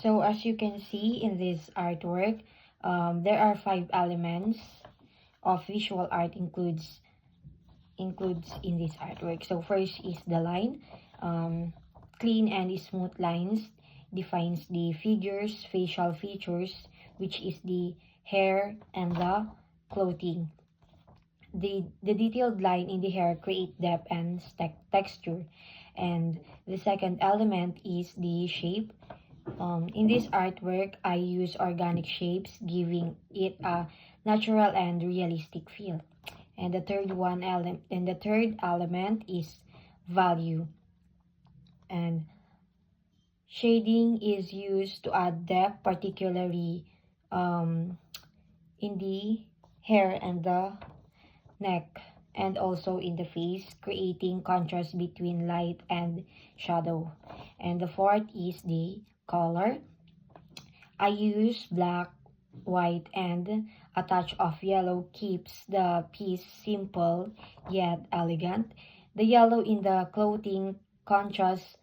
So as you can see in this artwork, there are 5 elements of visual art includes in this artwork. So first is the line. Clean and smooth lines defines the figure's facial features, which is the hair and the clothing. The detailed line in the hair create depth and texture. And the second element is the shape. In this artwork, I use organic shapes, giving it a natural and realistic feel. And the third element is value. And shading is used to add depth, particularly in the hair and the neck, and also in the face, creating contrast between light and shadow. And the fourth is the color. I use black, white, and a touch of yellow keeps the piece simple yet elegant. The yellow in the clothing contrasts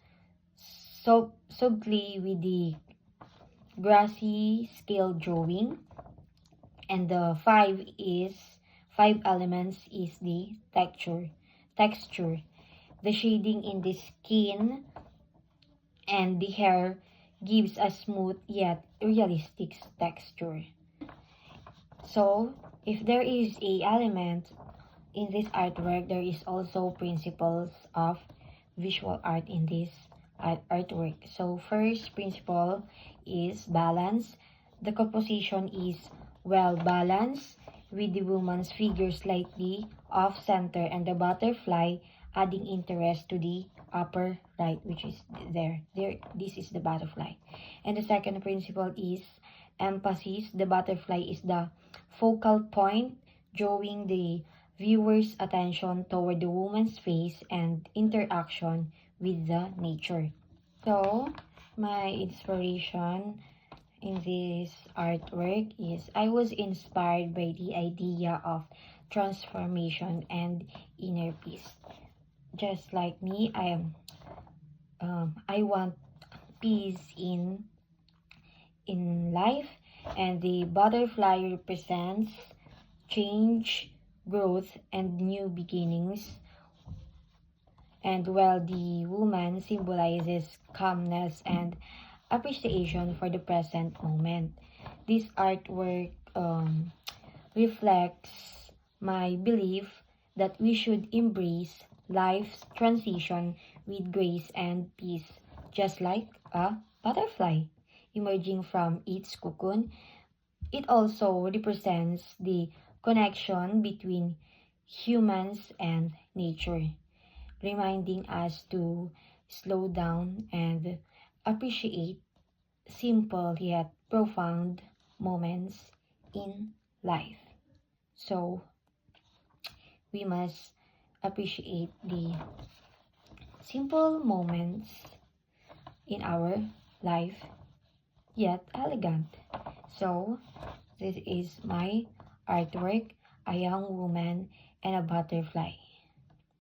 subtly with the grassy scale drawing. And the five elements is the texture. The shading in the skin and the hair gives a smooth yet realistic texture. So if there is a element in this artwork, there is also principles of visual art in this artwork. So first principle is balance. The composition is well balanced, with the woman's figure slightly off center and the butterfly adding interest to the upper right, which is there. This is the butterfly. And the second principle is emphasis. The butterfly is the focal point, drawing the viewer's attention toward the woman's face and interaction with the nature. So my inspiration in this artwork is I was inspired by the idea of transformation and inner peace. Just like me, I want peace in life, and the butterfly represents change, growth, and new beginnings. And while the woman symbolizes calmness and appreciation for the present moment. This artwork reflects my belief that we should embrace life's transition with grace and peace, just like a butterfly emerging from its cocoon. It also represents the connection between humans and nature, reminding us to slow down and appreciate simple yet profound moments in life. So, we must appreciate the simple moments in our life, yet elegant. So, this is my artwork, a young woman and a butterfly.